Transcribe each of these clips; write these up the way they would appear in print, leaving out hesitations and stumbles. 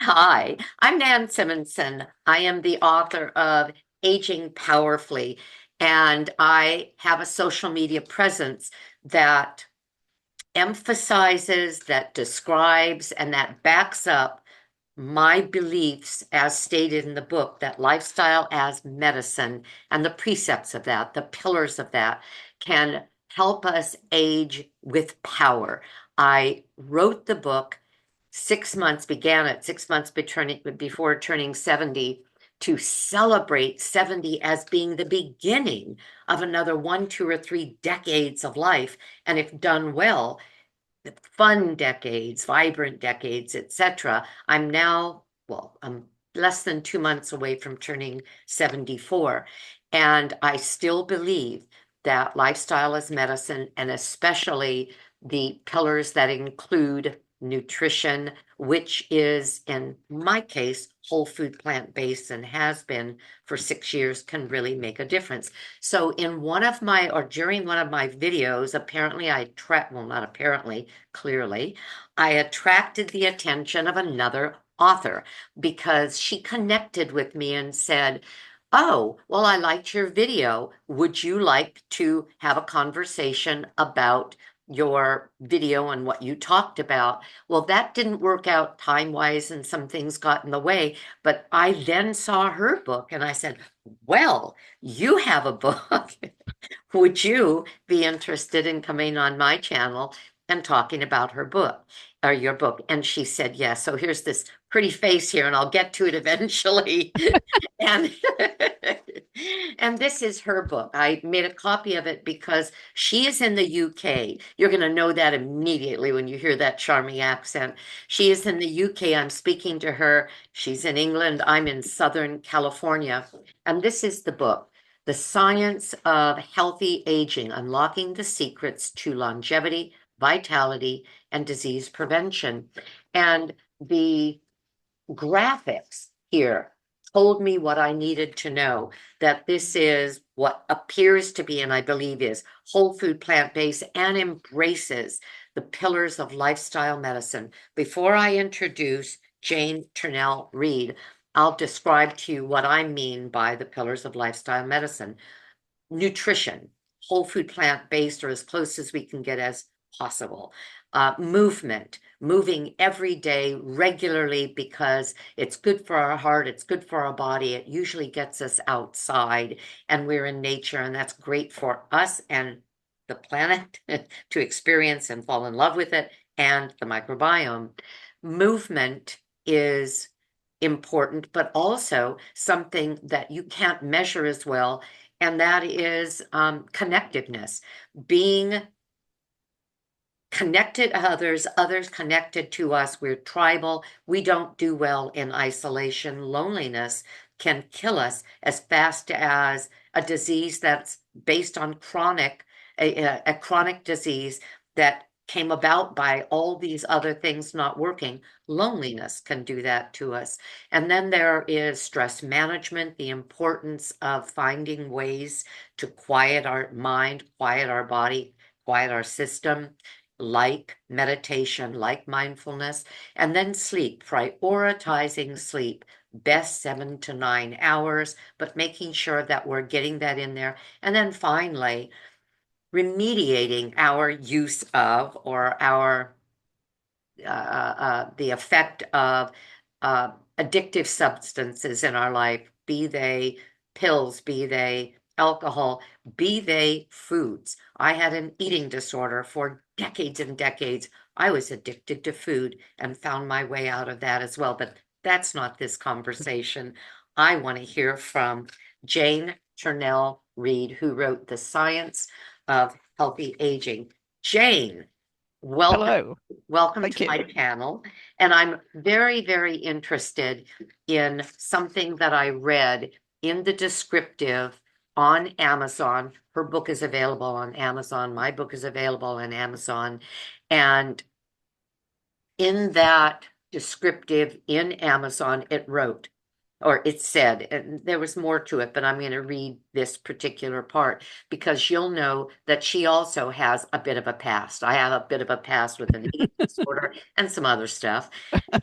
Hi, I'm Nan Simonson. I am the author of Aging Powerfully, and I have a social media presence that emphasizes, that describes, and that backs up my beliefs as stated in the book that lifestyle as medicine and the precepts of that, the pillars of that, can help us age with power. I wrote the book 6 months, began it 6 months before turning 70 to celebrate 70 as being the beginning of another 1, 2, or 3 decades of life. And if done well, fun decades, vibrant decades, etc. I'm less than 2 months away from turning 74. And I still believe that lifestyle is medicine, and especially the pillars that include nutrition, which is, in my case, whole food plant-based and has been for 6 years, can really make a difference. So during one of my videos, apparently well, not apparently, clearly, I attracted the attention of another author because she connected with me and said, "Oh, well, I liked your video. Would you like to have a conversation about your video and what you talked about?" Well, that didn't work out time-wise and some things got in the way, but I then saw her book and I said, "Well, you have a book." Would you be interested in coming on my channel and talking about her book or your book? And she said yes. So here's this pretty face here, and I'll get to it eventually. And and this is her book. I made a copy of it because she is in the UK. You're going to know that immediately when you hear that charming accent. She is in the UK. I'm speaking to her. She's in England. I'm in Southern California. And this is the book. The Science of Healthy Aging, Unlocking the Secrets to Longevity, Vitality, and Disease Prevention. And the graphics here told me what I needed to know, that this is what appears to be, and I believe is, whole food plant-based and embraces the pillars of lifestyle medicine. Before I introduce Jane Turnell-Read, I'll describe to you what I mean by the pillars of lifestyle medicine. Nutrition, whole food plant-based or as close as we can get as possible. Movement, moving every day regularly because it's good for our heart, it's good for our body. It usually gets us outside and we're in nature, and that's great for us and the planet to experience and fall in love with it, and the microbiome. Movement is important, but also something that you can't measure as well, and that is connectiveness, being connected to others, others connected to us. We're tribal. We don't do well in isolation. Loneliness can kill us as fast as a disease that's based on a chronic disease that came about by all these other things not working. Loneliness can do that to us. And then there is stress management, the importance of finding ways to quiet our mind, quiet our body, quiet our system, like meditation, like mindfulness, and then sleep, prioritizing sleep, best 7 to 9 hours, but making sure that we're getting that in there. And then finally, remediating our use of or the effect of addictive substances in our life, be they pills, be they alcohol, be they foods. I had an eating disorder for decades and decades. I was addicted to food and found my way out of that as well. But that's not this conversation. I want to hear from Jane Turnell-Read, who wrote The Science of Healthy Aging. Jane, welcome. Hello. Welcome Thank to you. my panel. And I'm very, very interested in something that I read in the descriptive on Amazon. Her book is available on Amazon. My book is available on Amazon. And in that descriptive in Amazon, it wrote, or it said, and there was more to it, but I'm going to read this particular part because you'll know that she also has a bit of a past. I have a bit of a past with an eating disorder and some other stuff.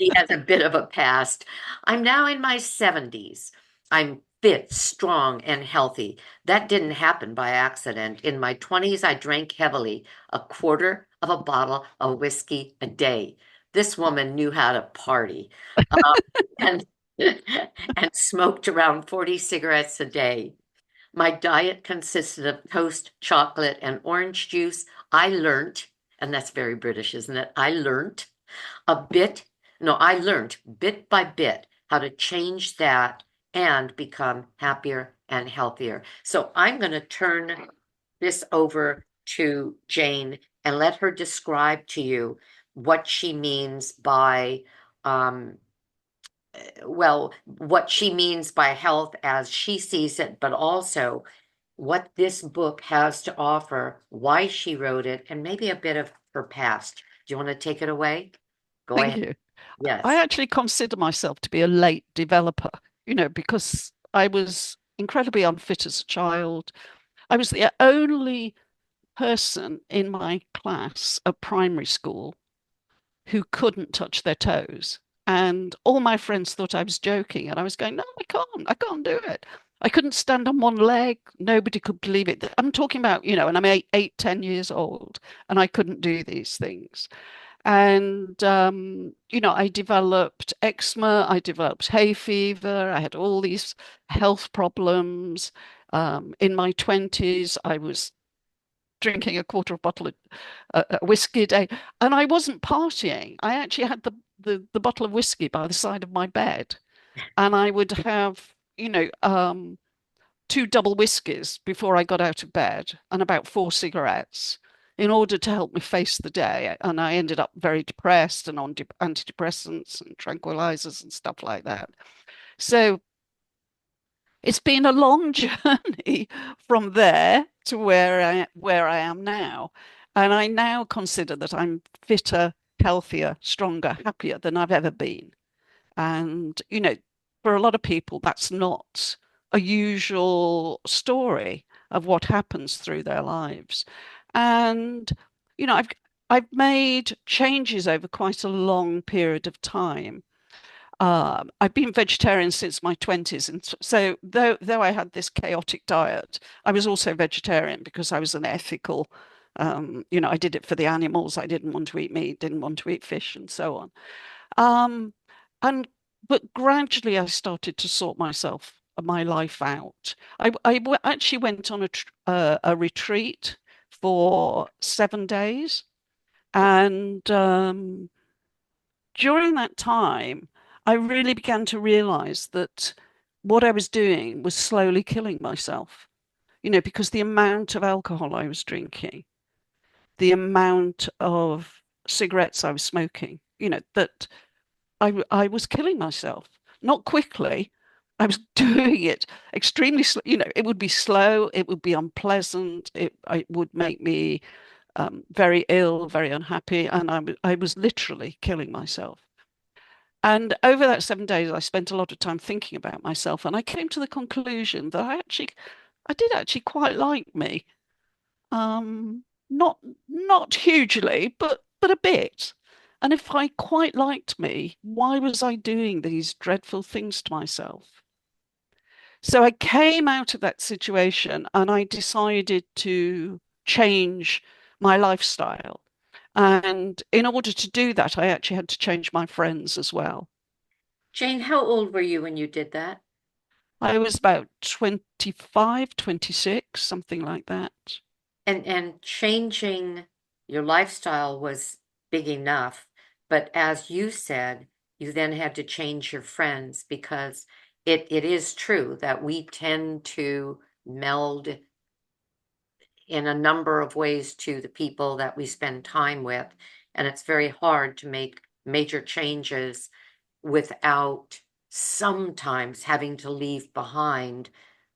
She has a bit of a past. I'm now in my 70s. I'm fit, strong, and healthy. That didn't happen by accident. In my 20s, I drank heavily, a quarter of a bottle of whiskey a day. This woman knew how to party. And and smoked around 40 cigarettes a day. My diet consisted of toast, chocolate, and orange juice. I learned, and that's very British, isn't it? A bit, I learned bit by bit how to change that and become happier and healthier. So I'm going to turn this over to Jane and let her describe to you what she means by um, what she means by health as she sees it, but also what this book has to offer, why she wrote it, and maybe a bit of her past. Do you want to take it away? Go Thank ahead. you. I Yes. actually consider myself to be a late developer, because I was incredibly unfit as a child. I was the only person in my class at primary school who couldn't touch their toes. And all my friends thought I was joking. And I was going, no, I can't do it. I couldn't stand on one leg. Nobody could believe it. I'm talking about, and I'm 10 years old, and I couldn't do these things. And, I developed eczema, I developed hay fever, I had all these health problems. In my 20s, I was drinking a quarter of a bottle of whiskey a day, and I wasn't partying. I actually had the bottle of whiskey by the side of my bed, and I would have, two double whiskies before I got out of bed and about four cigarettes in order to help me face the day. And I ended up very depressed and on antidepressants and tranquilizers and stuff like that. So it's been a long journey from there to where I am now. And I now consider that I'm fitter, healthier, stronger, happier than I've ever been. And, for a lot of people, that's not a usual story of what happens through their lives. And, I've made changes over quite a long period of time. I've been vegetarian since my 20s, and so though I had this chaotic diet, I was also vegetarian because I was an ethical. I did it for the animals. I didn't want to eat meat, didn't want to eat fish, and so on. Um, and but gradually I started to sort my life out. Actually went on a retreat for 7 days, and during that time, I really began to realize that what I was doing was slowly killing myself, because the amount of alcohol I was drinking, the amount of cigarettes I was smoking, that I was killing myself. Not quickly. I was doing it extremely slow. It would be slow, it would be unpleasant, it would make me very ill, very unhappy, and I was literally killing myself. And over that 7 days, I spent a lot of time thinking about myself, and I came to the conclusion that I did actually quite like me. Not hugely, but a bit. And if I quite liked me, why was I doing these dreadful things to myself? So I came out of that situation and I decided to change my lifestyle. And in order to do that, I actually had to change my friends as well. Jane, how old were you when you did that? I was about 25, 26, something like that. And changing your lifestyle was big enough, but as you said, you then had to change your friends because it is true that we tend to meld in a number of ways to the people that we spend time with. And it's very hard to make major changes without sometimes having to leave behind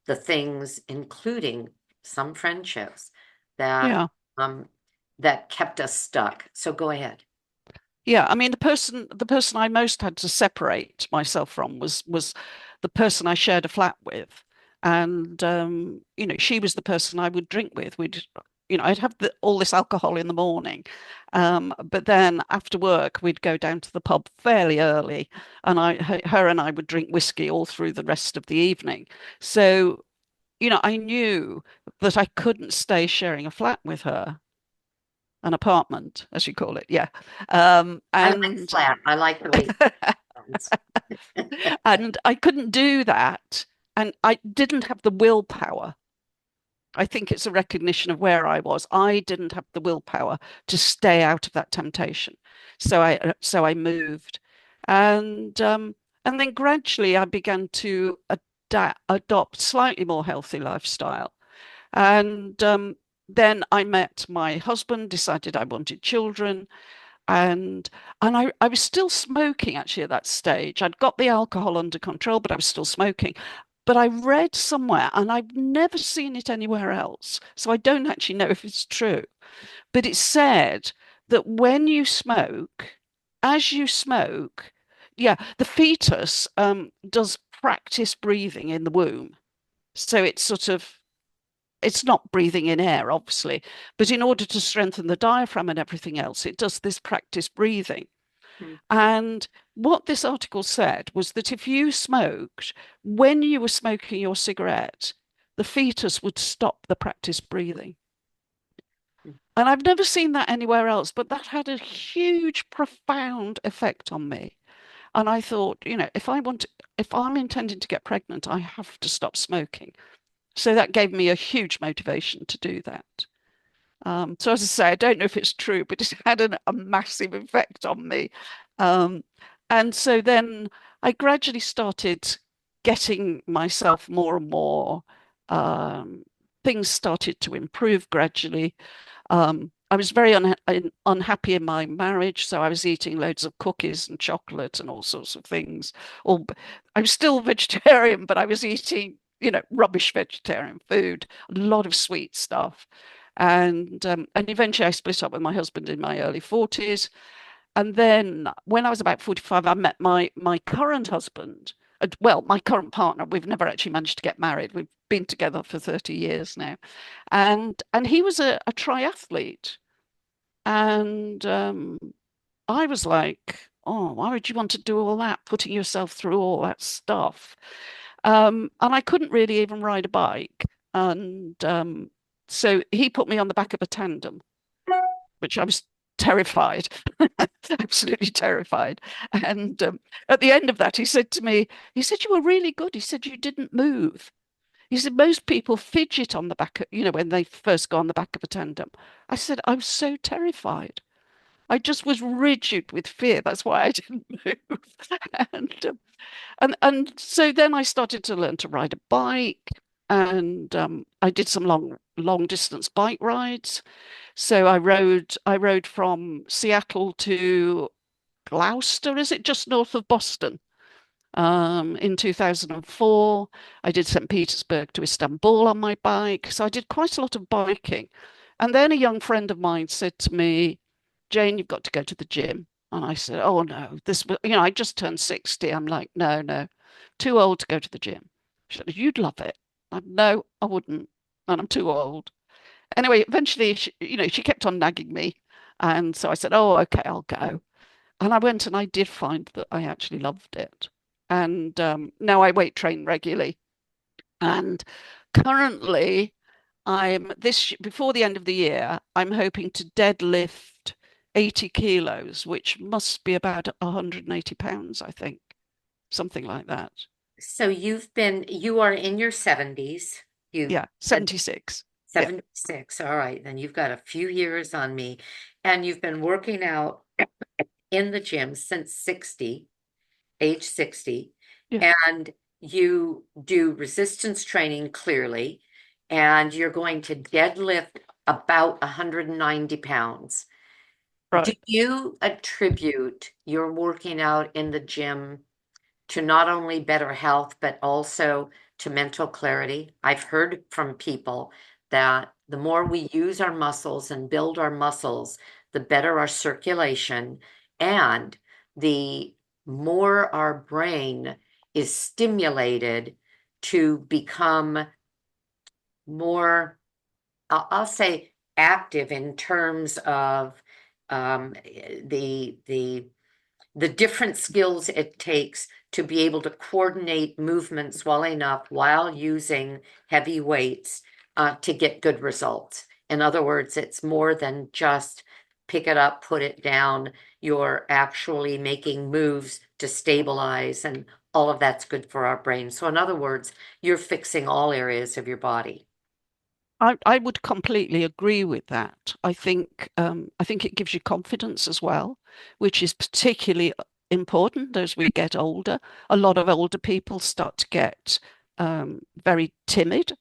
the things, including some friendships that Yeah. um, that kept us stuck. So go ahead. Yeah. I mean, the person I most had to separate myself from was the person I shared a flat with. And she was the person I would drink with. I'd have all this alcohol in the morning, but then after work we'd go down to the pub fairly early, and her and I would drink whiskey all through the rest of the evening. So, I knew that I couldn't stay sharing a flat with her, an apartment, as you call it. Yeah. I like And flat. I like the way it sounds. and I couldn't do that. And I didn't have the willpower. I think it's a recognition of where I was. I didn't have the willpower to stay out of that temptation. So I moved. And then gradually I began to adopt slightly more healthy lifestyle. And then I met my husband, decided I wanted children, and I was still smoking actually at that stage. I'd got the alcohol under control, but I was still smoking. But I read somewhere, and I've never seen it anywhere else, so I don't actually know if it's true. But it said that when you smoke, as you smoke, yeah, the fetus does practice breathing in the womb. So it's not breathing in air, obviously, but in order to strengthen the diaphragm and everything else, it does this practice breathing. Hmm. And what this article said was that if you smoked, when you were smoking your cigarette, the fetus would stop the practice breathing. And I've never seen that anywhere else, but that had a huge, profound effect on me. And I thought, if I'm intending to get pregnant, I have to stop smoking. So that gave me a huge motivation to do that. So as I say, I don't know if it's true, but it's had a massive effect on me. Um, and so then I gradually started getting myself more and more. Um, Things started to improve gradually. I was very unhappy in my marriage, so I was eating loads of cookies and chocolate and all sorts of things. Or I was still vegetarian, but I was eating, rubbish vegetarian food, a lot of sweet stuff. And eventually I split up with my husband in my early 40s. And then when I was about 45, I met my current husband. Well, my current partner. We've never actually managed to get married. We've been together for 30 years now. And he was a triathlete. And I was like, oh, why would you want to do all that, putting yourself through all that stuff? And I couldn't really even ride a bike. And so he put me on the back of a tandem, which I was terrified, absolutely terrified. And at the end of that, he said to me, he said, you were really good. He said, you didn't move. He said, most people fidget on the back of, when they first go on the back of a tandem. I said, I was so terrified. I just was rigid with fear. That's why I didn't move. And and so then I started to learn to ride a bike, and I did some long distance bike rides. So I rode from Seattle to Gloucester, is it just north of Boston? In 2004, I did St. Petersburg to Istanbul on my bike. So I did quite a lot of biking. And then a young friend of mine said to me, Jane, you've got to go to the gym. And I said, oh no, I just turned 60. I'm like, no, no, too old to go to the gym. She said, you'd love it. No, I wouldn't. And I'm too old. Anyway, eventually, she kept on nagging me. And so I said, oh, okay, I'll go. And I went and I did find that I actually loved it. And now I weight train regularly. And currently, before the end of the year, I'm hoping to deadlift 80 kilos, which must be about 180 pounds, I think, something like that. So you are in your 70s. You Yeah, said 76. Yeah, 76. All right, then you've got a few years on me. And you've been working out in the gym since 60, age 60. yeah, And you do resistance training clearly, and you're going to deadlift about 190 pounds. Do right. you attribute your working out in the gym to not only better health, but also to mental clarity? I've heard from people that the more we use our muscles and build our muscles, the better our circulation and the more our brain is stimulated to become more, I'll say active in terms of the the different skills it takes to be able to coordinate movements well enough while using heavy weights to get good results. In other words, it's more than just pick it up, put it down. You're actually making moves to stabilize, and all of that's good for our brain. So, in other words, you're fixing all areas of your body. I would completely agree with that. I think it gives you confidence as well, which is particularly important as we get older. A lot of older people start to get very timid.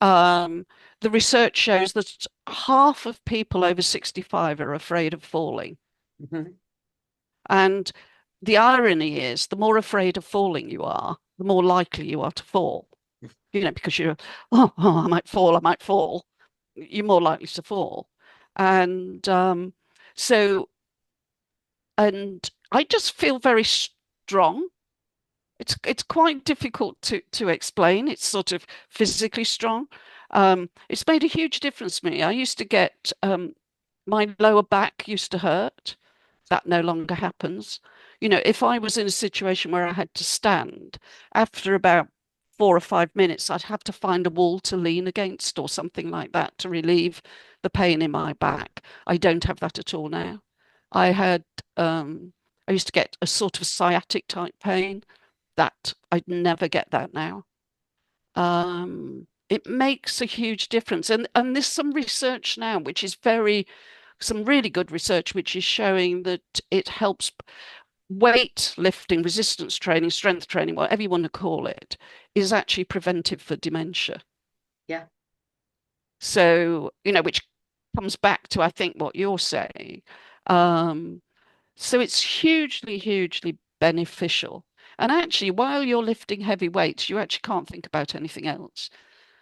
Um, the research shows that half of people over 65 are afraid of falling. Mhm. And the irony is, the more afraid of falling you are, the more likely you are to fall. Because you're, I might fall, I might fall. You're more likely to fall. And so, and I just feel very strong. It's quite difficult to explain. It's sort of physically strong. It's made a huge difference to me. I used to get my lower back used to hurt. That no longer happens. If I was in a situation where I had to stand, after about 4 or 5 minutes, I'd have to find a wall to lean against or something like that to relieve the pain in my back. I don't have that at all now. I had, I used to get a sort of sciatic type pain that I'd never get that now. It makes a huge difference. And there's some research now, which is some really good research, which is showing that it helps weight lifting, resistance training, strength training, whatever you want to call it, is actually preventive for dementia. Yeah. So, which comes back to, I think, what you're saying. Um, so it's hugely, hugely beneficial. And actually, while you're lifting heavy weights, you actually can't think about anything else.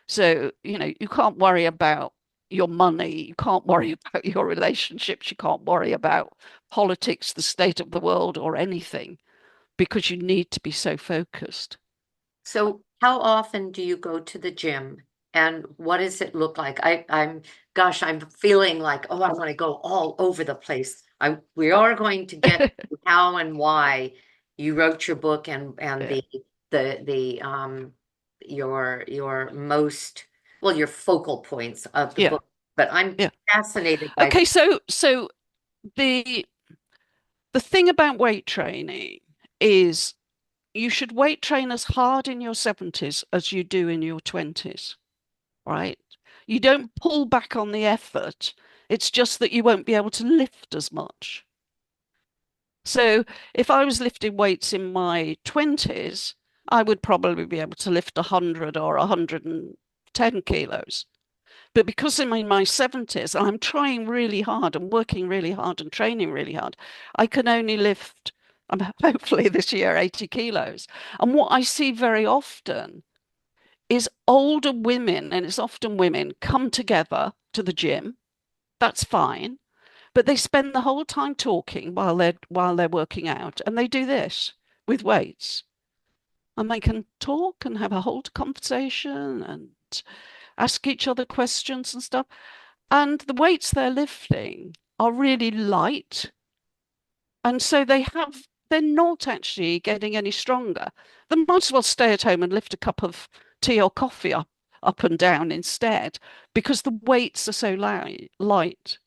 So, you can't worry about your money, you can't worry about your relationships, you can't worry about politics, the state of the world, or anything because you need to be so focused. So how often do you go to the gym and what does it look like? Gosh, I'm feeling like, oh, I want to go all over the place. We are going to get to how and why you wrote your book and Yeah, the your most, well, your focal points of the yeah, book. But I'm yeah. fascinated by, Okay, so the the thing about weight training is you should weight train as hard in your 70s as you do in your 20s, right? You don't pull back on the effort. It's just that you won't be able to lift as much. So if I was lifting weights in my 20s, I would probably be able to lift 100 or 110 kilos. But because I'm in my 70s, I'm trying really hard and working really hard and training really hard, I can only lift, hopefully this year, 80 kilos. And what I see very often is older women, and it's often women, come together to the gym. That's fine. But they spend the whole time talking while they're working out, and they do this with weights. And they can talk and have a whole conversation and ask each other questions and stuff. And the weights they're lifting are really light. And so they're not actually getting any stronger. They might as well stay at home and lift a cup of tea or coffee up and down instead, because the weights are so light.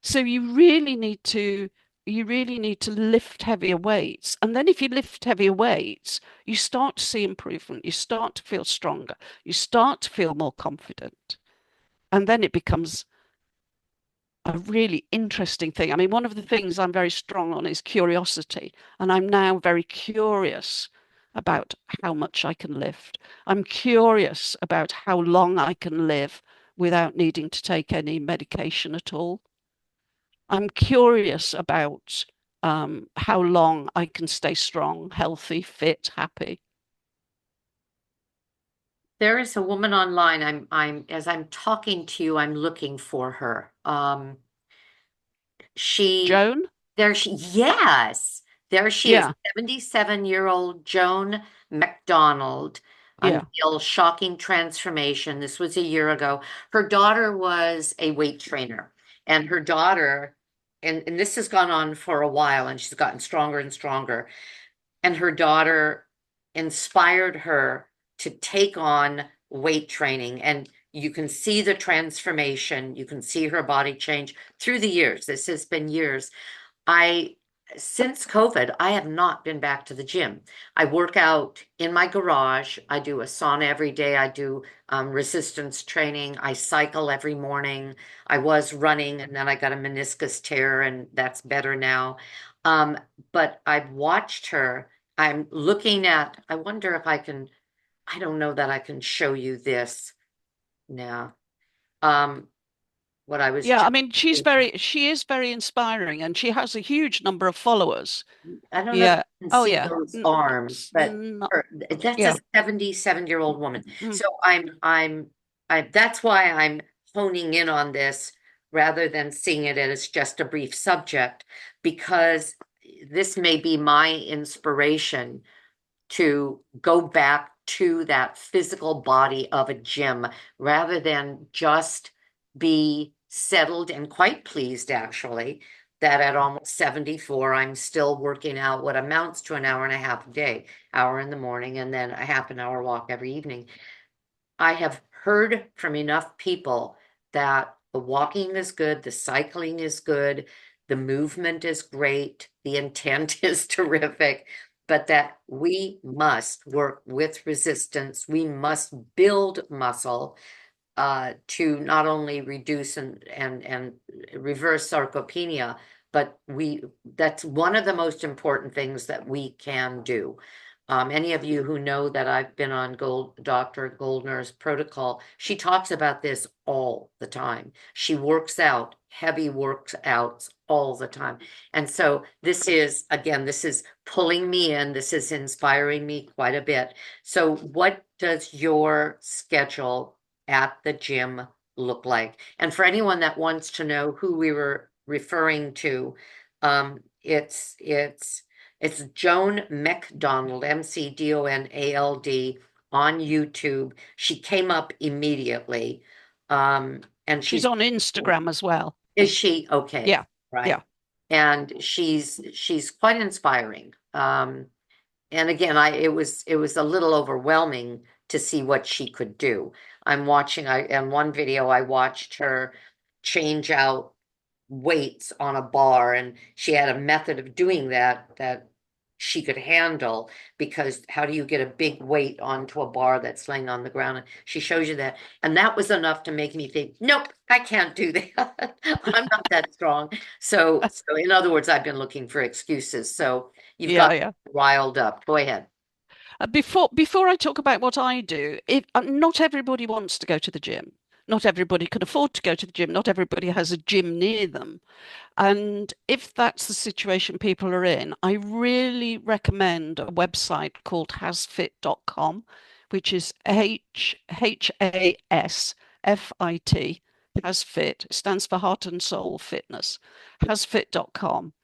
So you really need to lift heavier weights. And then if you lift heavier weights, you start to see improvement. You start to feel stronger. You start to feel more confident. And then it becomes a really interesting thing. I mean, one of the things I'm very strong on is curiosity, and I'm now very curious about how much I can lift. I'm curious about how long I can live without needing to take any medication at all. I'm curious about how long I can stay strong, healthy, fit, happy. there is a woman online. As I'm talking to you, I'm looking for her. She Joan? There she, yes. There she is, Yeah, 77-year-old Joan MacDonald, yeah. until shocking transformation. This was a year ago. Her daughter was a weight trainer, and her daughter, and this has gone on for a while, and she's gotten stronger and stronger. And her daughter inspired her to take on weight training. And you can see the transformation. You can see her body change through the years. This has been years. I, since COVID, I have not been back to the gym. I work out in my garage. I do a sauna every day. I do resistance training. I cycle every morning. I was running and then I got a meniscus tear, and that's better now. Um, but I've watched her. I'm looking at, I wonder if I can, I don't know that I can show you this now. Um, what I was Yeah, I just, mean, she is very inspiring and she has a huge number of followers. I don't know if Yeah. you can Oh see yeah. those arms, but that's a Yeah. 77-year-old woman. Mm. So that's why I'm honing in on this rather than seeing it as just a brief subject, because this may be my inspiration to go back to that physical body of a gym rather than just be settled and quite pleased, actually, that at almost 74, I'm still working out what amounts to an hour and a half a day, hour in the morning, and then a half an hour walk every evening. I have heard from enough people that the walking is good, the cycling is good, the movement is great, the intent is terrific, but that we must work with resistance. We must build muscle to not only reduce and reverse sarcopenia, but that's one of the most important things that we can do. Any of you who know that I've been on Dr. Goldner's protocol, she talks about this all the time. She works out, heavy workouts all the time. And so this is, again, this is pulling me in. This is inspiring me quite a bit. So what does your schedule at the gym look like? And for anyone that wants to know who we were referring to, it's Joan MacDonald, McDonald, on YouTube. She came up immediately. And She's she's, on Instagram as well. is she okay? Yeah. Right. Yeah. And she's quite inspiring. And again, it was a little overwhelming to see what she could do. In one video I watched her change out weights on a bar, and she had a method of doing that she could handle, because how do you get a big weight onto a bar that's laying on the ground? And she shows you that. And that was enough to make me think, nope, I can't do that. I'm not that strong. So in other words, I've been looking for excuses. So you've Yeah, got yeah. riled up. Go ahead. Before I talk about what I do, if not everybody wants to go to the gym. Not everybody can afford to go to the gym. Not everybody has a gym near them. And if that's the situation people are in, I really recommend a website called hasfit.com, which is HASFIT. Hasfit. It stands for Heart and Soul Fitness. Hasfit.com.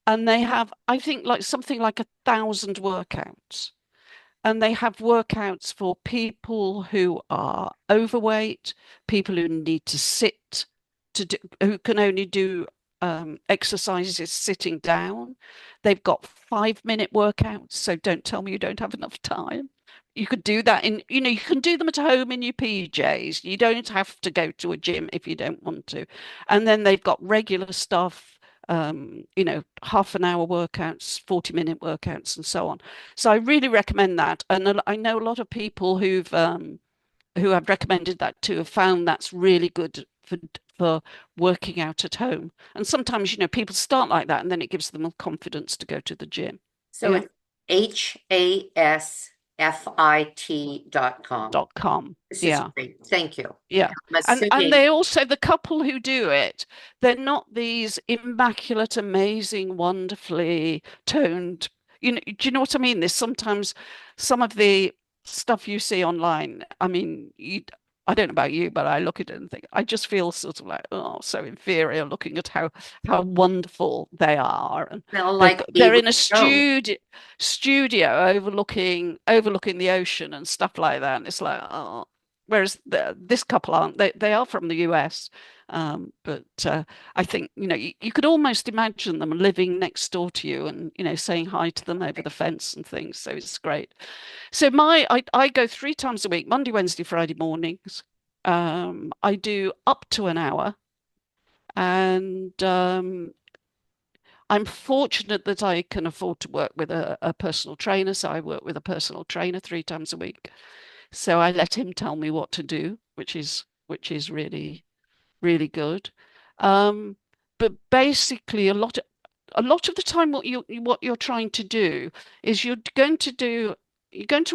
And they have, I think, like something like 1,000 workouts. And they have workouts for people who are overweight, people who need to sit, who can only do exercises sitting down. They've got 5-minute workouts, so don't tell me you don't have enough time. You could do that you can do them at home in your PJs. You don't have to go to a gym if you don't want to. And then they've got regular stuff, half an hour workouts, 40-minute workouts, and so on. So I really recommend that. And I know a lot of people who have recommended that too have found that's really good for working out at home. And sometimes, people start like that and then it gives them confidence to go to the gym. So Yeah. it's HASFIT.com. .com. This is Yeah. great. Thank you. Yeah. I'm And assuming. they also, the couple who do it, they're not these immaculate, amazing, wonderfully toned, do you know what I mean? There's sometimes some of the stuff you see online. I mean, I don't know about you, but I look at it and think I just feel sort of like, oh, so inferior looking at how wonderful they are. And Well, like they're Avery in a Jones. studio overlooking the ocean and stuff like that. And it's like, oh, whereas this couple aren't. They are from the US. But I think, you could almost imagine them living next door to you and, saying hi to them over the fence and things. So it's great. So I go 3 times a week, Monday, Wednesday, Friday mornings. I do up to an hour, and I'm fortunate that I can afford to work with a personal trainer. So I work with a personal trainer 3 times a week. So I let him tell me what to do, which is really, really good. Um, but basically, a lot of the time, what you're trying to do is you're going to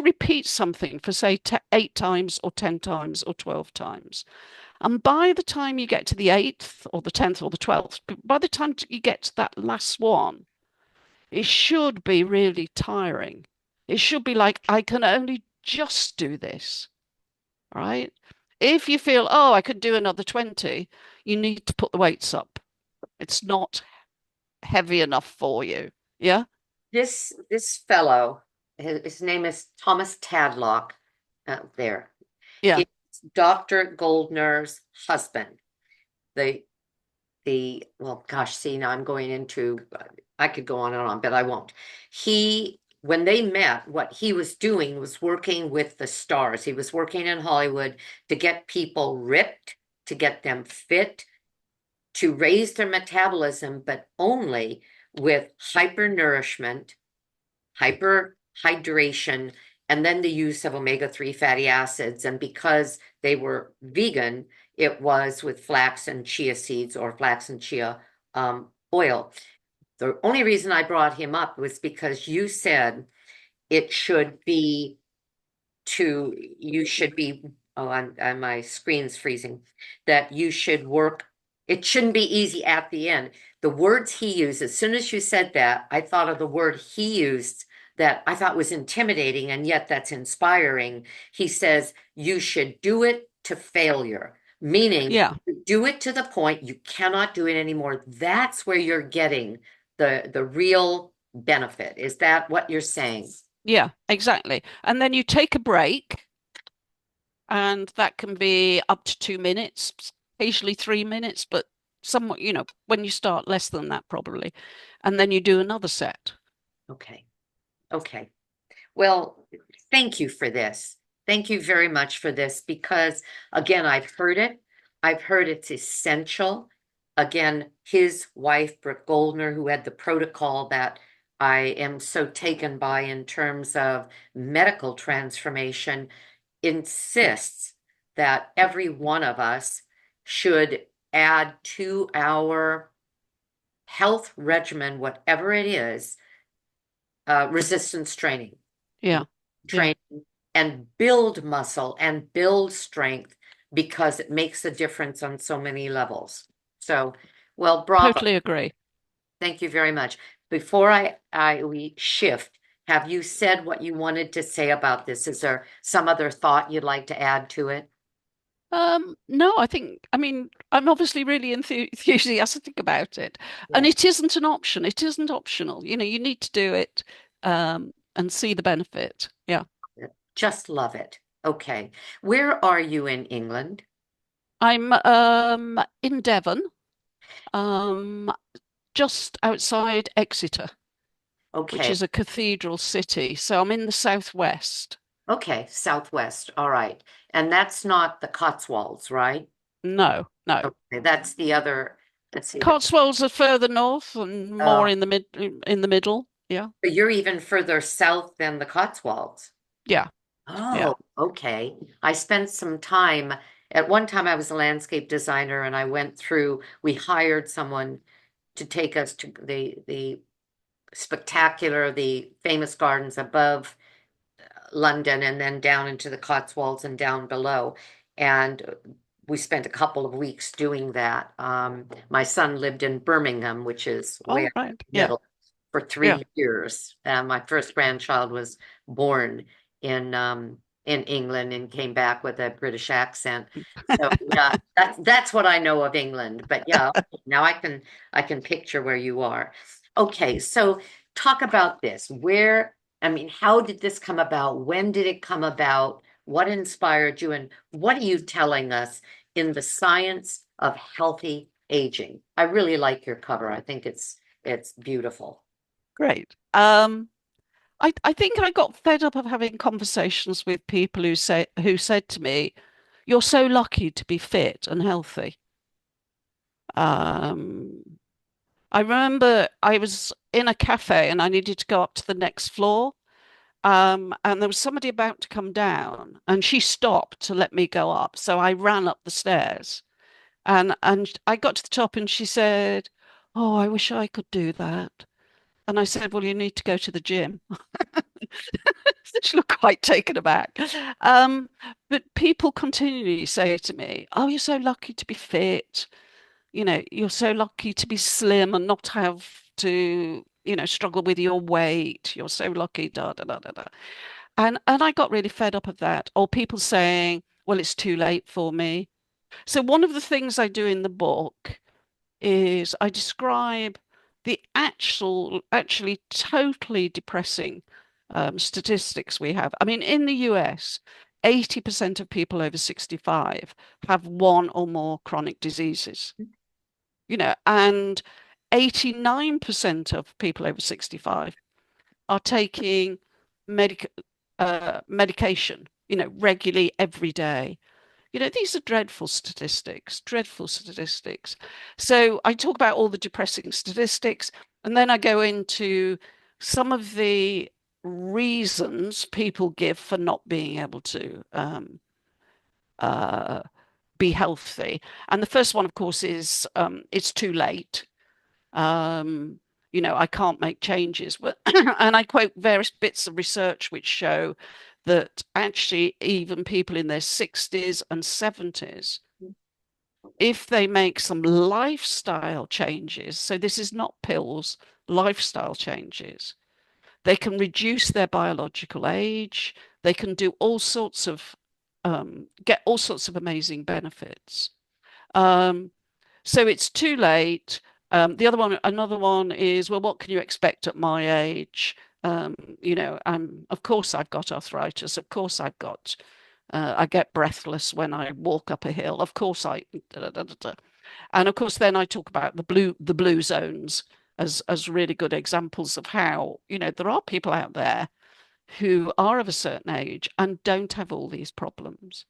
repeat something for say 8 times or 10 times or 12 times, and by the time you get to the eighth or the 10th or the 12th, by the time you get to that last one, it should be really tiring. It should be like, I can only just do this, right? If you feel, oh, I could do another 20, you need to put the weights up. It's not heavy enough for you. Yeah. This fellow, his name is Thomas Tadlock, there. Yeah. It's Dr. Goldner's husband. The well, gosh, see, now I'm going into, I could go on and on, but I won't. When they met, what he was doing was working with the stars. He was working in Hollywood to get people ripped, to get them fit, to raise their metabolism, but only with hypernourishment, hyperhydration, and then the use of omega-3 fatty acids. And because they were vegan, it was with flax and chia seeds or flax and chia oil. The only reason I brought him up was because you said it should be you should be, oh, my screen's freezing, that you should work, it shouldn't be easy at the end. The words he used, as soon as you said that, I thought of the word he used that I thought was intimidating, and yet that's inspiring. He says, you should do it to failure, meaning Yeah. do it to the point you cannot do it anymore. That's where you're getting the real benefit. Is that what you're saying? Yeah, exactly. And then you take a break, and that can be up to 2 minutes, occasionally 3 minutes, but somewhat, when you start less than that, probably. And then you do another set. Okay. Okay. Well, thank you for this. Thank you very much for this because, again, I've heard it. I've heard it's essential. Again, his wife, Brooke Goldner, who had the protocol that I am so taken by in terms of medical transformation, insists that every one of us should add to our health regimen, whatever it is, resistance training, Yeah. Yeah. training and build muscle and build strength because it makes a difference on so many levels. So, well, bravo. Totally agree. Thank you very much. Before we shift, have you said what you wanted to say about this? Is there some other thought you'd like to add to it? No, I mean, I'm obviously really enthusiastic about it. And Yeah. it isn't an option. It isn't optional. You need to do it, and see the benefit. Yeah. Just love it. Okay. Where are you in England? I'm in Devon, um, just outside Exeter, which Okay. is a cathedral city. So I'm in the southwest. Okay. Southwest. All right. And that's not the Cotswolds, right? No, no. Okay. That's the other, let's see. Cotswolds are further north and more Oh, in the middle. Yeah. but you're even further south than the Cotswolds. Yeah. Yeah. Oh, okay. I spent some time, at one time I was a landscape designer and I went through, we hired someone to take us to the spectacular, the famous gardens above London and then down into the Cotswolds and down below. And we spent a couple of weeks doing that. My son lived in Birmingham, which is way All up in right. the Yeah. middle, for Yeah. 3 years. My first grandchild was born in in England and came back with a British accent. So yeah, that's what I know of England. But yeah, now I can picture where you are. Okay, so talk about this. Where, I mean, how did this come about? When did it come about? What inspired you? And what are you telling us in the science of healthy aging? I really like your cover. I think it's beautiful. Great. I think I got fed up of having conversations with people who said to me, "You're so lucky to be fit and healthy." Um, I remember I was in a cafe and I needed to go up to the next floor. And there was somebody about to come down, and she stopped to let me go up. So I ran up the stairs, and I got to the top, and she said, "Oh, I wish I could do that." And I said, "Well, you need to go to the gym." She looked quite taken aback. Um, but people continually say to me, "Oh, you're so lucky to be fit. You're so lucky to be slim and not have to, struggle with your weight. You're so lucky, da da da da da." And I got really fed up of that. Or people saying, "Well, it's too late for me." So one of the things I do in the book is I describe the actually totally depressing statistics we have. I mean, in the US, 80% of people over 65 have one or more chronic diseases, and 89% of people over 65 are taking medic medication, regularly every day. These are dreadful statistics, dreadful statistics. So I talk about all the depressing statistics, and then I go into some of the reasons people give for not being able to uh, be healthy. And the first one, of course, is it's too late. Um, I can't make changes. But and I quote various bits of research which show that actually even people in their 60s and 70s, if they make some lifestyle changes, so this is not pills, lifestyle changes, they can reduce their biological age, they can do all sorts of get all sorts of amazing benefits. Um, so it's too late. Another one is, well, what can you expect at my age? Of course I've got arthritis. Of course I get breathless when I walk up a hill. Of course da, da, da, da. And of course, then I talk about the blue zones as really good examples of how, there are people out there who are of a certain age and don't have all these problems.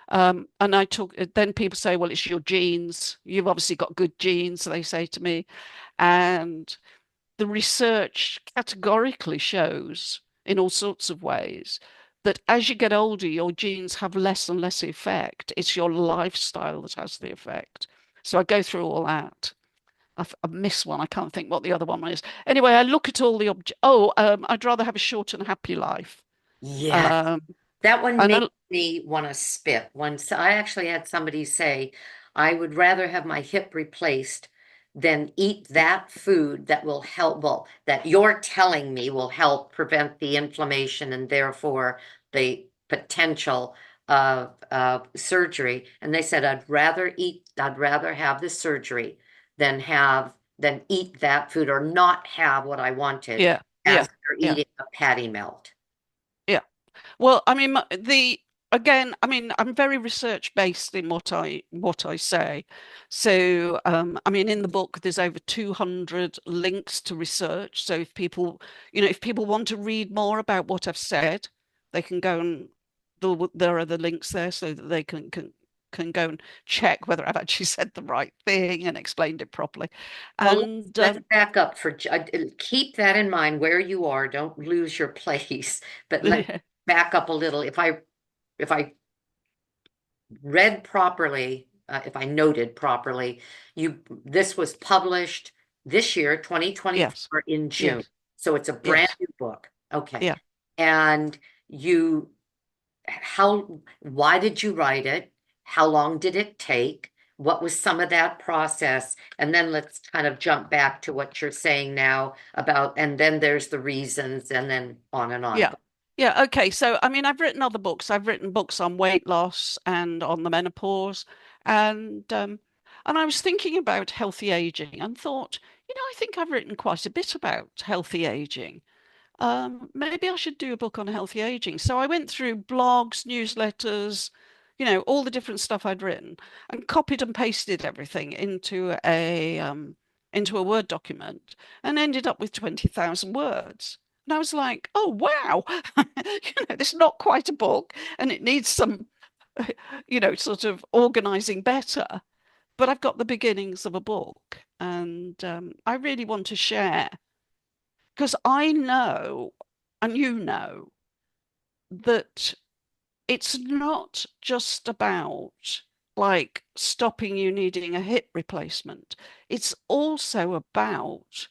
And then people say, well, it's your genes. You've obviously got good genes, they say to me. And the research categorically shows in all sorts of ways that as you get older, your genes have less and less effect. It's your lifestyle that has the effect. So I go through all that. I've missed one. I can't think what the other one is. Anyway, I look at all the I'd rather have a short and happy life. Yeah. Um, That one and makes I, me want to spit. Once I actually had somebody say, I would rather have my hip replaced than eat that food that will help, well, that you're telling me will help prevent the inflammation and therefore the potential of surgery. And they said, I'd rather have the surgery than eat that food or not have what I wanted yeah, yeah, after yeah, eating a patty melt. yeah. Well, I mean, again, I mean, I'm very research based in what I say. So, I mean, in the book, there's over 200 links to research. So if people want to read more about what I've said, they can go and there are the links there so that they can go and check whether I've actually said the right thing and explained it properly. Well, And let's back up keep that in mind where you are. Don't lose your place, but let's back up a little. If I read properly, if I noted properly, this was published this year, yes, 2024 in June. yes, So it's a brand yes, new book. Okay. yeah, And you why did you write it? How long did it take? What was some of that process? And then let's kind of jump back to what you're saying now about, and then there's the reasons, and then on and on. yeah. Yeah, okay. So, I mean, I've written other books. I've written books on weight loss and on the menopause, and I was thinking about healthy aging and thought, I think I've written quite a bit about healthy aging. Maybe I should do a book on healthy aging. So I went through blogs, newsletters, all the different stuff I'd written, and copied and pasted everything into a Word document, and ended up with 20,000 words. And I was like, oh wow, this is not quite a book, and it needs some, sort of organizing better. But I've got the beginnings of a book, and I really want to share because I know, and that it's not just about like stopping you needing a hip replacement. It's also about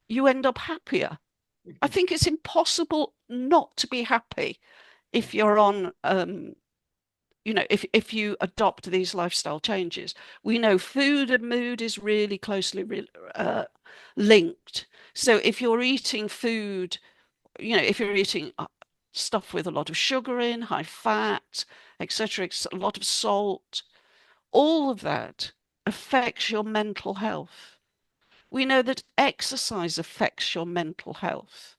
you end up happier. I Mhm. think it's impossible not to be happy if you're on, if you adopt these lifestyle changes. We know food and mood is really closely linked. So if you're eating food, if you're eating stuff with a lot of sugar in, high fat, etc., a lot of salt, all of that affects your mental health. We know that exercise affects your mental health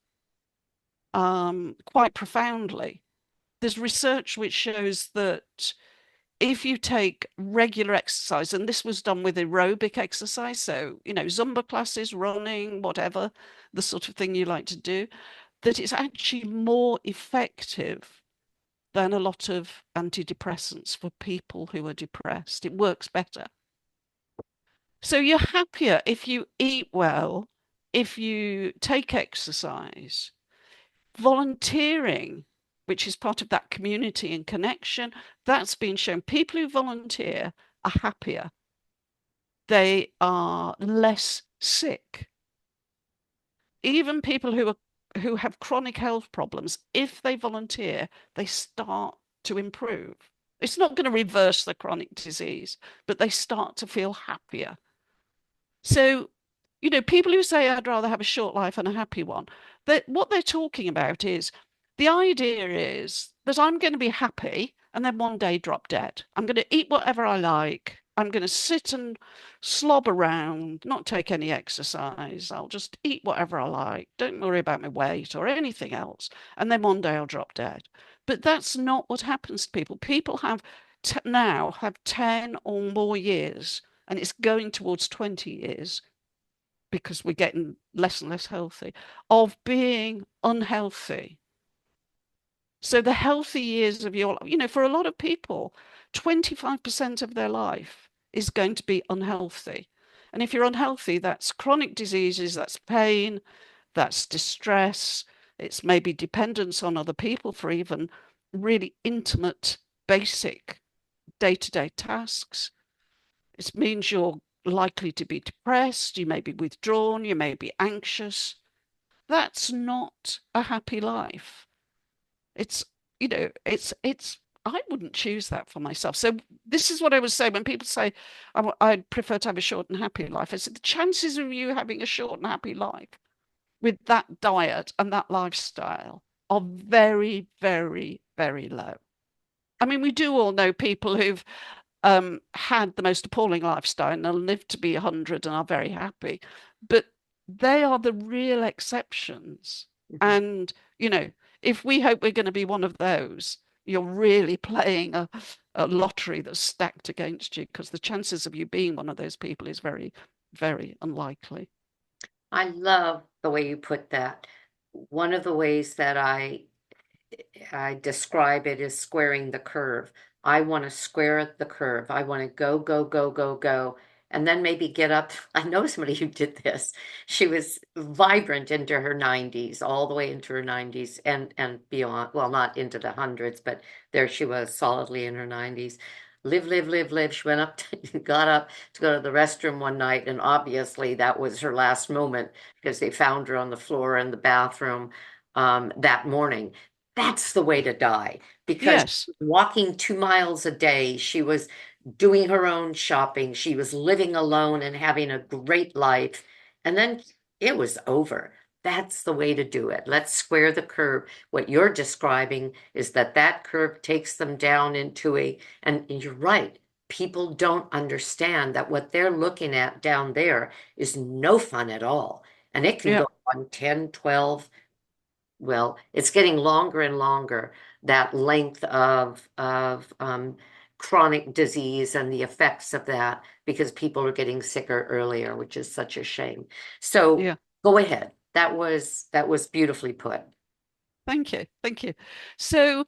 quite profoundly. There's research which shows that if you take regular exercise, and this was done with aerobic exercise, so, Zumba classes, running, whatever, the sort of thing you like to do, that it's actually more effective than a lot of antidepressants for people who are depressed. It works better. So you're happier if you eat well, if you take exercise, volunteering, which is part of that community and connection, that's been shown. People who volunteer are happier. They are less sick. Even people who have chronic health problems, if they volunteer, they start to improve. It's not going to reverse the chronic disease, but they start to feel happier. So, people who say I'd rather have a short life and a happy one, that what they're talking about is the idea is that I'm going to be happy and then one day drop dead. I'm going to eat whatever I like. I'm going to sit and slob around, not take any exercise. I'll just eat whatever I like. Don't worry about my weight or anything else. And then one day I'll drop dead. But that's not what happens to people. People now have 10 or more years, and it's going towards 20 years because we're getting less and less healthy, of being unhealthy. So the healthy years of your, for a lot of people, 25% of their life is going to be unhealthy. And if you're unhealthy, that's chronic diseases, that's pain, that's distress, it's maybe dependence on other people for even really intimate, basic day-to-day tasks. It means you're likely to be depressed, you may be withdrawn, you may be anxious. That's not a happy life. It's, I wouldn't choose that for myself. So this is what I was saying when people say I'd prefer to have a short and happy life. I said the chances of you having a short and happy life with that diet and that lifestyle are very, very, very low. I mean, we do all know people who've had the most appalling lifestyle and they'll live to be 100 and are very happy. But they are the real exceptions. Mhm. And, if we hope we're going to be one of those, you're really playing a lottery that's stacked against you because the chances of you being one of those people is very, very unlikely. I love the way you put that. One of the ways that I describe it as squaring the curve. I want to square the curve. I want to go, go, go, go, go, and then maybe get up. I know somebody who did this. She was vibrant into her 90s, all the way into her 90s and beyond. Well, not into the hundreds, but there she was, solidly in her 90s. Live, live, live, live. She went up, got up to go to the restroom one night, and obviously that was her last moment because they found her on the floor in the bathroom that morning. That's the way to die because Yes, walking 2 miles a day, she was doing her own shopping, she was living alone and having a great life. And then it was over. That's the way to do it. Let's square the curve. What you're describing is that that curve takes them down into and you're right. People don't understand that what they're looking at down there is no fun at all. And it can Yeah, go on 10, 12. Well, it's getting longer and longer, that length of chronic disease and the effects of that because people are getting sicker earlier, which is such a shame. So yeah. go ahead. That was beautifully put. Thank you. Thank you. So,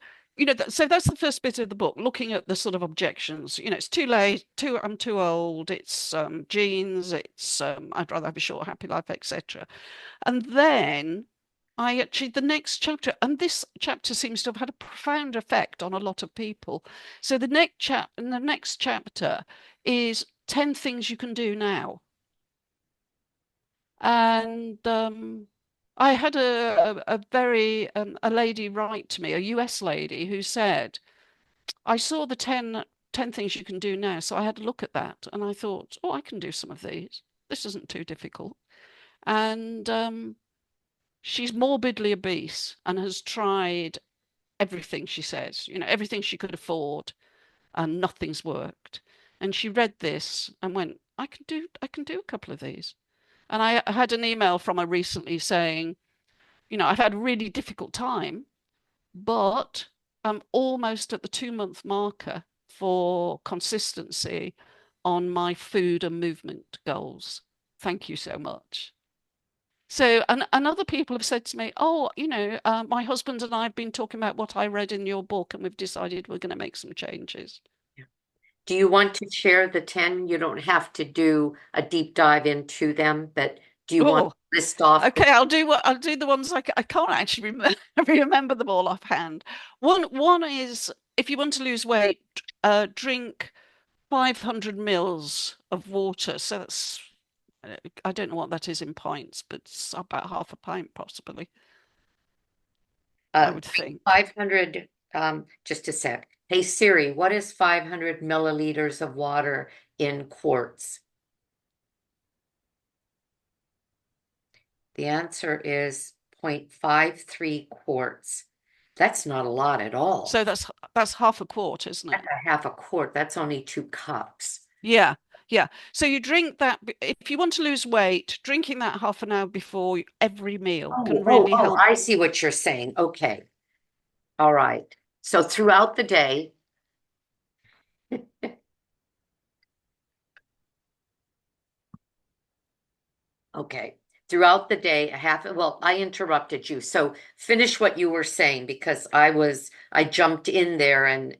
so that's the first bit of the book, looking at the sort of objections. It's too late, I'm too old, it's genes, it's I'd rather have a short, happy life, etc. And then the next chapter, and this chapter seems to have had a profound effect on a lot of people. So the next chapter is 10 things you can do now. And I had a very a lady write to me, a US lady, who said, I saw the 10 things you can do now. So I had a look at that and I thought, oh, I can do some of these. This isn't too difficult. And she's morbidly obese and has tried everything, she says, everything she could afford, and nothing's worked. And she read this and went, I can do a couple of these. And I had an email from her recently saying, I've had a really difficult time, but I'm almost at the 2 month marker for consistency on my food and movement goals. Thank you so much. So, and other people have said to me, oh, my husband and I have been talking about what I read in your book, and we've decided we're going to make some changes. Do you want to share the 10? You don't have to do a deep dive into them, but do you want Oh, to list off? okay. I'll do the ones I can't actually remember them all offhand. One is if you want to lose weight, drink 500 mils of water. So that's I don't know what that is in pints, but it's about half a pint possibly, I would Drink think. 500, just a sec. Hey Siri, what is 500 milliliters of water in quarts? The answer is 0.53 quarts. That's not a lot at all. So that's half a quart, isn't That's it? a half a quart. That's only 2 cups. Yeah, yeah. So you drink that if you want to lose weight, drinking that half an hour before every meal Oh, can oh, really oh, help. I see what you're saying. Okay. All right. So throughout the day, okay. Throughout the day, well, I interrupted you. So finish what you were saying because I jumped in there and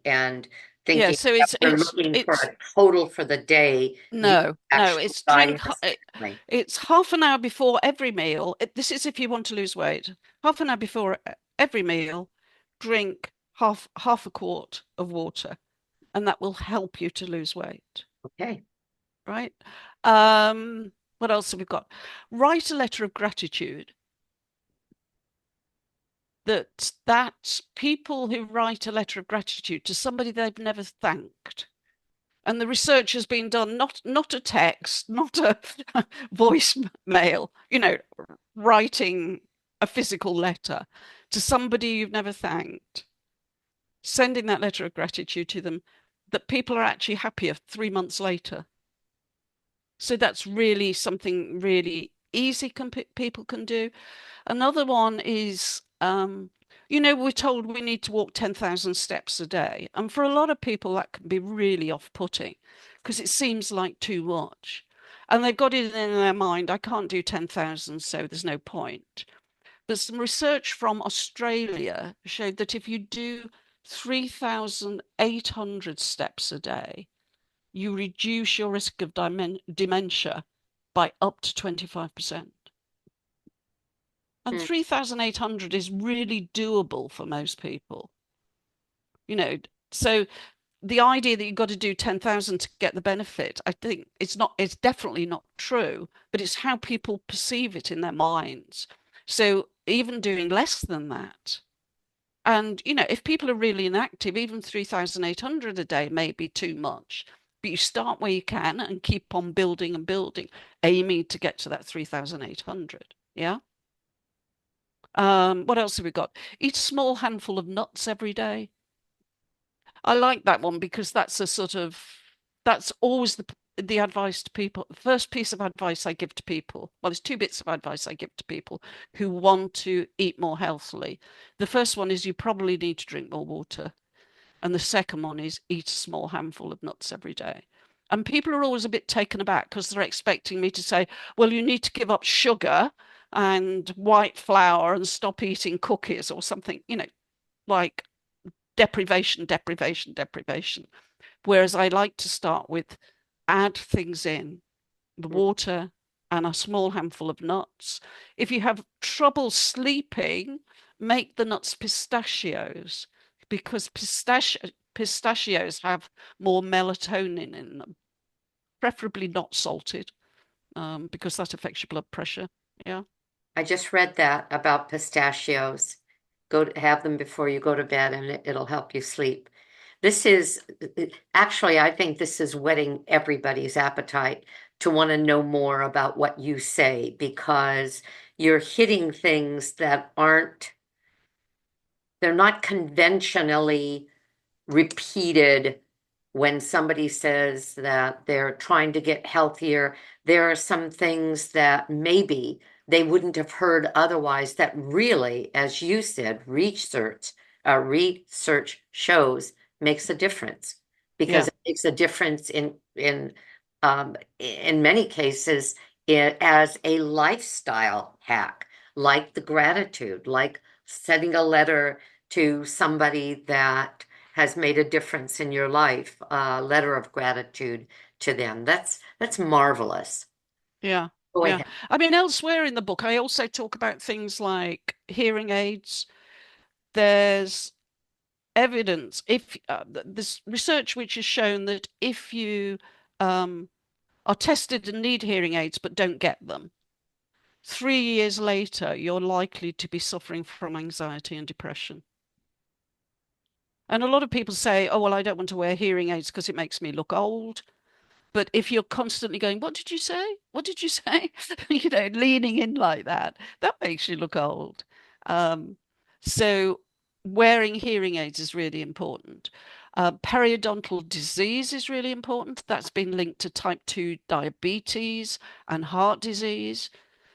Yeah, thinking so that it's we're it's looking for it's a total for the day. You no, actually it's divided this differently. it's half an hour before every meal. This is if you want to lose weight. Half an hour before every meal, drink half a quart of water, and that will help you to lose weight, Okay. right? What else have we got? Write a letter of gratitude. That people who write a letter of gratitude to somebody they've never thanked, and the research has been done, not a text, not a voicemail, writing a physical letter to somebody you've never thanked, sending that letter of gratitude to them, that people are actually happier 3 months later. So that's really something really easy people can do. Another one is, we're told we need to walk 10,000 steps a day. And for a lot of people, that can be really off-putting because it seems like too much. And they've got it in their mind, I can't do 10,000, so there's no point. But some research from Australia showed that if you do 3,800 steps a day, you reduce your risk of dementia by up to 25%. And Mm, 3,800 is really doable for most people, you know. So the idea that you've got to do 10,000 to get the benefit, I think it's definitely not true, but it's how people perceive it in their minds. So even doing less than that, and if people are really inactive, even 3,800 a day may be too much. But you start where you can and keep on building and building, aiming to get to that 3,800. Yeah. What else have we got? Eat a small handful of nuts every day. I like that one because that's a sort of that's always the advice to people. The first piece of advice I give to people, well, there's two bits of advice I give to people who want to eat more healthily. The first one is you probably need to drink more water. And the second one is eat a small handful of nuts every day. And people are always a bit taken aback because they're expecting me to say, well, you need to give up sugar and white flour and stop eating cookies or something, like deprivation, deprivation, deprivation. Whereas I like to start with add things in, the water and a small handful of nuts. If you have trouble sleeping, make the nuts pistachios because pistachios have more melatonin in them, preferably not salted, because that affects your blood pressure. Yeah. I just read that about pistachios. Have them before you go to bed and it'll help you sleep. This is actually, I think this is whetting everybody's appetite to want to know more about what you say because you're hitting things that they're not conventionally repeated when somebody says that they're trying to get healthier. There are some things that maybe they wouldn't have heard otherwise that really, as you said, research shows makes a difference because Yeah. it makes a difference in many cases as a lifestyle hack, like the gratitude, like sending a letter to somebody that has made a difference in your life, a letter of gratitude to them. That's marvelous. Yeah. Go Yeah. ahead. I mean, elsewhere in the book, I also talk about things like hearing aids. There's evidence if this research which has shown that if you um, are tested and need hearing aids but don't get them, 3 years later, you're likely to be suffering from anxiety and depression. And a lot of people say, oh, well, I don't want to wear hearing aids because it makes me look old. But if you're constantly going, what did you say? What did you say? Leaning in like that makes you look old. Um, so wearing hearing aids is really important. Periodontal disease is really important. That's been linked to type 2 diabetes and heart disease.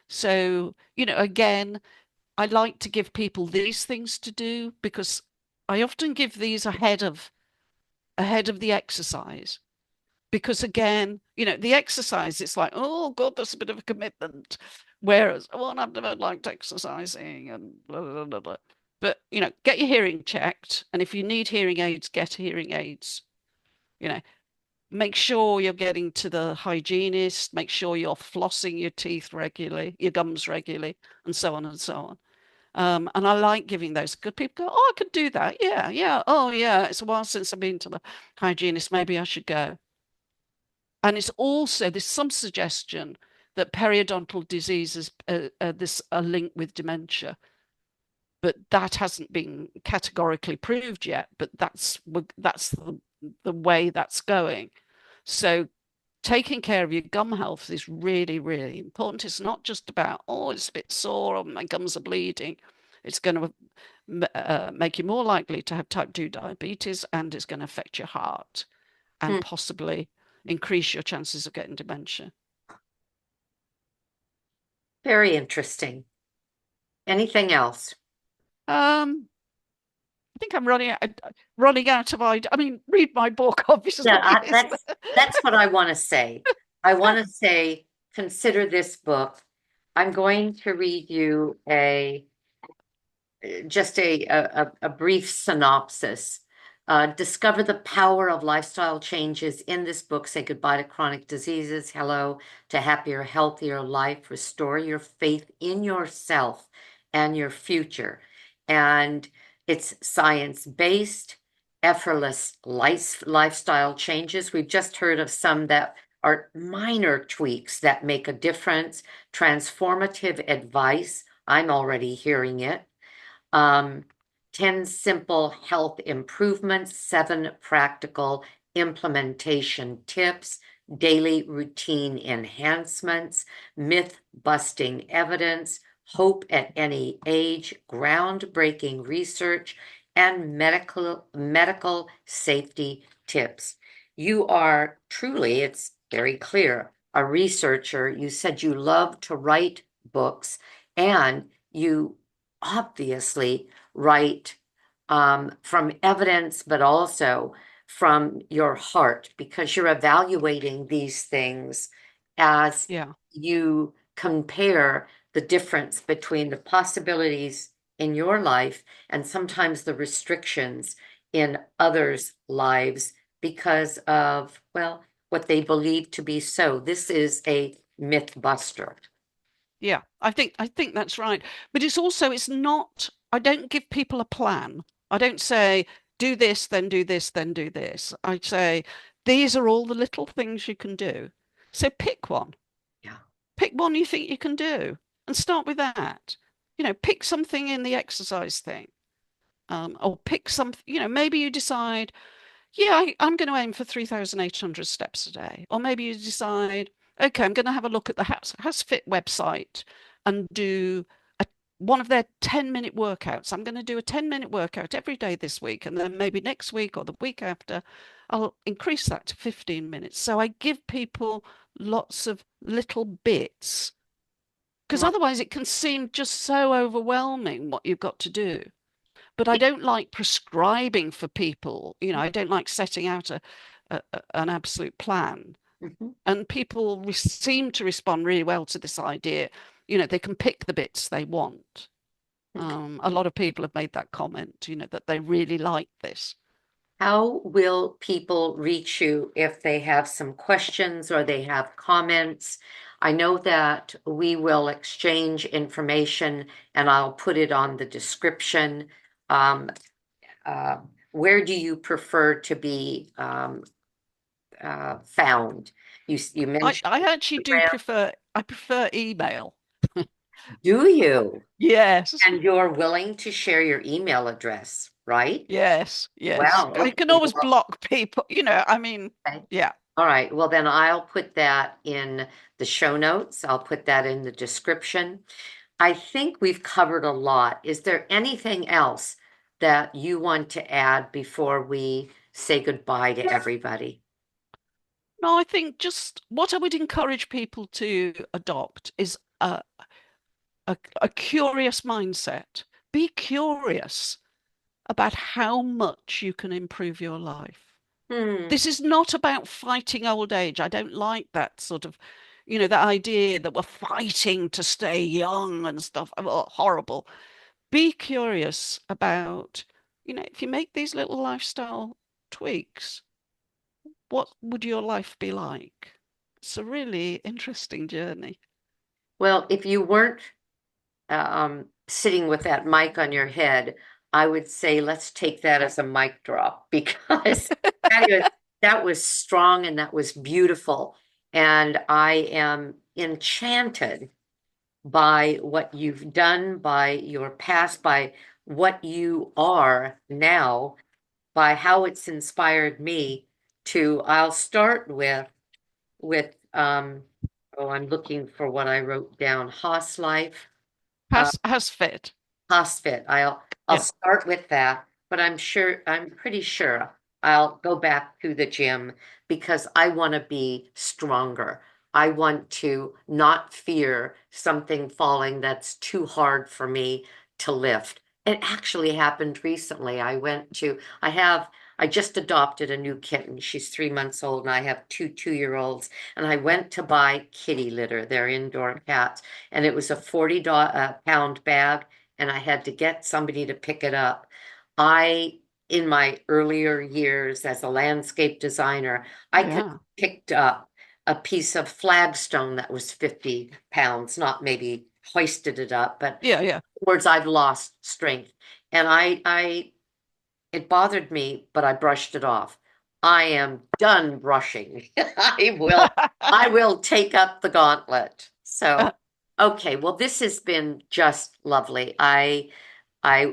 So, again, I like to give people these things to do because I often give these ahead of the exercise because again, the exercise, it's like, oh God, that's a bit of a commitment. Whereas, oh, I've never liked exercising and blah, blah, blah, blah. But, get your hearing checked. And if you need hearing aids, get hearing aids. You know, make sure you're getting to the hygienist, make sure you're flossing your teeth regularly, your gums regularly, and so on and so on. And I like giving those because people go, oh, I could do that. Yeah, yeah. Oh, yeah. It's a while since I've been to the hygienist. Maybe I should go. And it's also, there's some suggestion that periodontal diseases this are linked with dementia, but that hasn't been categorically proved yet. But that's the way that's going. So taking care of your gum health is really, really important. It's not just about, oh, it's a bit sore or my gums are bleeding. It's going to make you more likely to have type 2 diabetes and it's going to affect your heart and Hmm, possibly increase your chances of getting dementia. very interesting. Anything else? Um, I think I'm running out of ideas. I mean, read my book, Yeah, obviously. that's what I want to say. I want to say, consider this book. I'm going to read you a just a brief synopsis. Discover the power of lifestyle changes in this book. Say goodbye to chronic diseases. Hello to happier, healthier life. Restore your faith in yourself and your future. And it's science-based, effortless lifestyle changes. We've just heard of some that are minor tweaks that make a difference. Transformative advice. I'm already hearing it. um, 10 simple health improvements, 7 practical implementation tips, daily routine enhancements, myth busting evidence, Hope at Any Age, Groundbreaking Research, and Medical Safety Tips. You are truly, it's very clear, a researcher. You said you love to write books, and you obviously write from evidence, but also from your heart, because you're evaluating these things as Yeah. you compare the difference between the possibilities in your life and sometimes the restrictions in others' lives because of, well, what they believe to be so. This is a myth buster. Yeah, I think that's right. But it's not, I don't give people a plan. I don't say do this, then do this, then do this. I say these are all the little things you can do. So pick one. Yeah. Pick one you think you can do and start with that. Pick something in the exercise thing. Or pick some, maybe you decide, yeah, I'm going to aim for 3,800 steps a day. Or maybe you decide, okay, I'm going to have a look at the HouseFit website and do one of their 10-minute workouts. I'm going to do a 10-minute workout every day this week. And then maybe next week or the week after, I'll increase that to 15 minutes. So I give people lots of little bits because Well, otherwise it can seem just so overwhelming what you've got to do. But I it- don't like prescribing for people. I don't like setting out an absolute plan. Mhm. And people seem to respond really well to this idea. They can pick the bits they want. A lot of people have made that comment, that they really like this. How will people reach you if they have some questions or they have comments? I know that we will exchange information and I'll put it on the description. Um, uh, where do you prefer to be found? You I, mentioned I actually do Instagram. prefer email. Do you? Yes, And you're willing to share your email address, right? yes, yes. Wow. I Okay. can always Well, block people, I mean, okay. yeah. All right, well then I'll put that in the show notes. I'll put that in the description. I think we've covered a lot. Is there anything else that you want to add before we say goodbye to everybody? No, I think just what I would encourage people to adopt is a curious mindset. Be curious about how much you can improve your life. Hmm. This is not about fighting old age. I don't like that sort of, the idea that we're fighting to stay young and stuff. Oh, horrible. Be curious about, if you make these little lifestyle tweaks, what would your life be like? It's a really interesting journey. Well, if you weren't sitting with that mic on your head, I would say let's take that as a mic drop because that is that was strong and that was beautiful. And I am enchanted by what you've done, by your past, by what you are now, by how it's inspired me to, I'll start with oh, I'm looking for what I wrote down, Haas Life. Has fit. CrossFit. I'll Yeah. start with that, but I'm pretty sure I'll go back to the gym because I want to be stronger. I want to not fear something falling that's too hard for me to lift. It actually happened recently. I just adopted a new kitten. She's 3 months old, and I have two 2-year-olds. And I went to buy kitty litter. They're indoor cats, and it was a 40-pound bag and I had to get somebody to pick it up. In my earlier years as a landscape designer, I could Yeah. have picked up a piece of flagstone that was 50 pounds, not maybe hoisted it up, but Yeah. Yeah. words I've lost strength. And it bothered me, but I brushed it off. I am done brushing. I will take up the gauntlet. So, okay, well, this has been just lovely. I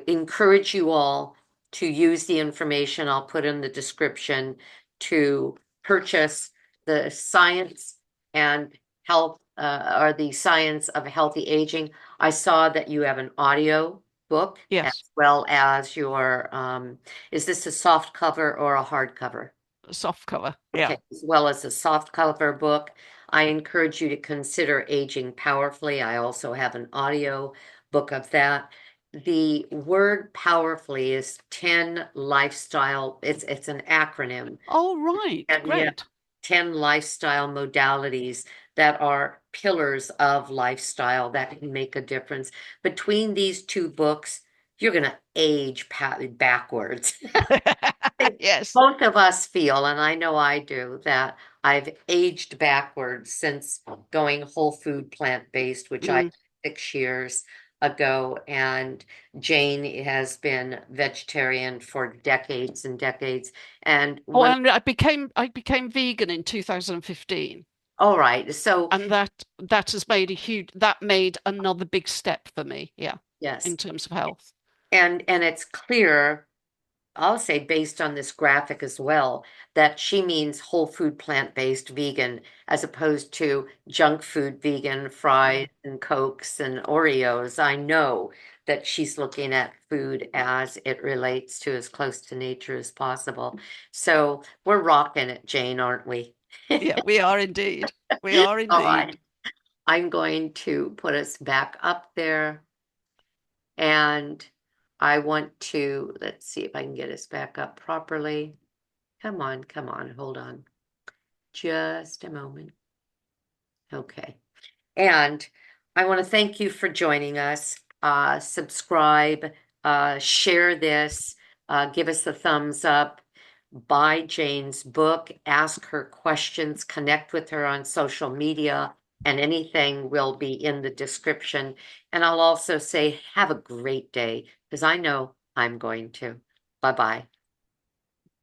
encourage you all to use the information I'll put in the description to purchase the Science and health or the science of healthy aging. I saw that you have an audio book as Yes, well as your is this a soft cover or a hardcover? soft cover. Yeah. Okay, as well as a soft cover book. I encourage you to consider Aging Powerfully. I also have an audio book of that. The word powerfully is 10 lifestyle, it's an acronym. Oh, right. And yeah, Great. 10 lifestyle modalities that are pillars of lifestyle that can make a difference. Between these two books, you're going to age backwards. Think Yes. both of us feel, and I know I do, that I've aged backwards since going whole food plant-based, which I Mm. did 6 years ago, and Jane has been vegetarian for decades and decades. And Oh, when, and I became vegan in 2015, all right, so and that has made a huge that made another big step for me. Yeah, yes, in terms of health. and it's clear. I'll say based on this graphic as well, that she means whole food plant-based vegan as opposed to junk food vegan, fries Mm. and Cokes and Oreos. I know that she's looking at food as it relates to as close to nature as possible. So we're rocking it, Jane, aren't we? Yeah, we are indeed. We are All indeed. right. I'm going to put us back up there. And I want to, let's see if I can get us back up properly. Come on, hold on. Just a moment. Okay. And I want to thank you for joining us. Subscribe, share this, give us the thumbs up, buy Jane's book, ask her questions, connect with her on social media, and anything will be in the description. And I'll also say, have a great day, because I know I'm going to. Bye bye.